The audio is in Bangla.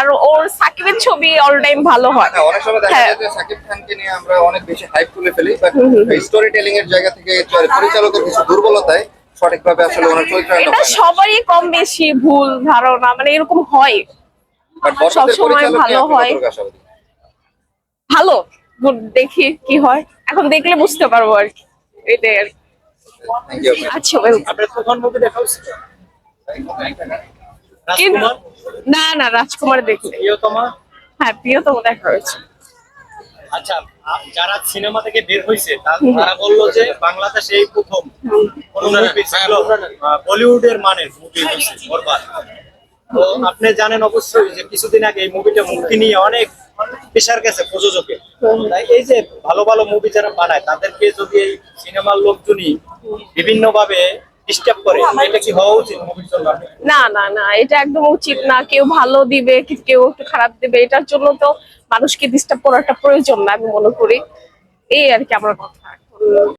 আর ওর সাকিবের ছবি অল টাইম ভালো হয়। হ্যাঁ, অনেক সময় দেখা হ্যাঁ। যায় যে সাকিব খানকে নিয়ে আমরা অনেক বেশি হাইপ তুলে ফেলি, বাট স্টোরি টেলিং এর জায়গা থেকে পরিচালকের কিছু দুর্বলতায় সঠিকভাবে আসলে ওনার চরিত্রায়নটা এটা হয় না। সবারই কম বেশি ভুল ধারণা, মানে এরকম হয়, বাট বরবাদের সবসময় পরিচালক ভালো নিয়ে আপনি হয়। কতটুকু আশাবাদী? ভালো, দেখি কি হয়, এখন দেখলে বুঝতে পারবো আর কি, এটাই আর কি। Thank you. আচ্ছা welcome। আপনার তুফান মুভি দেখা হচ্ছে? কিন্তু রাজকুমার, না না, রাজকুমার দেখলে। প্রিয়তমা। হ্যাঁ, প্রিয়তম দেখা হয়েছে। আচ্ছা, যারা সিনেমা থেকে বের হয়েছে তারা বললো যে বাংলাদেশে এই প্রথম কোন মুভি বলিউডের মানের মুভি হয়েছে বরবাদ। তো আপনি জানেন অবশ্যই যে কিছুদিন আগে এই মুভিটা মুক্তি নিয়ে অনেক প্রেশার গেছে প্রযোজকে। তাই এই যে ভালো ভালো মুভি যারা বানায় তাদেরকে যদি এই সিনেমার লোকজনই বিভিন্ন ভাবে ডিস্টার্ব করে, এটা কি হওয়া উচিত মুভির জন্য? না না না, এটা একদম উচিত না। কেউ ভালো দিবে, কেউ একটু খারাপ দিবে, এটার জন্য তো মানুষকে ডিস্টার্ব করাটা প্রয়োজন না, আমি মনে করি। এই আর কি আমার কথা।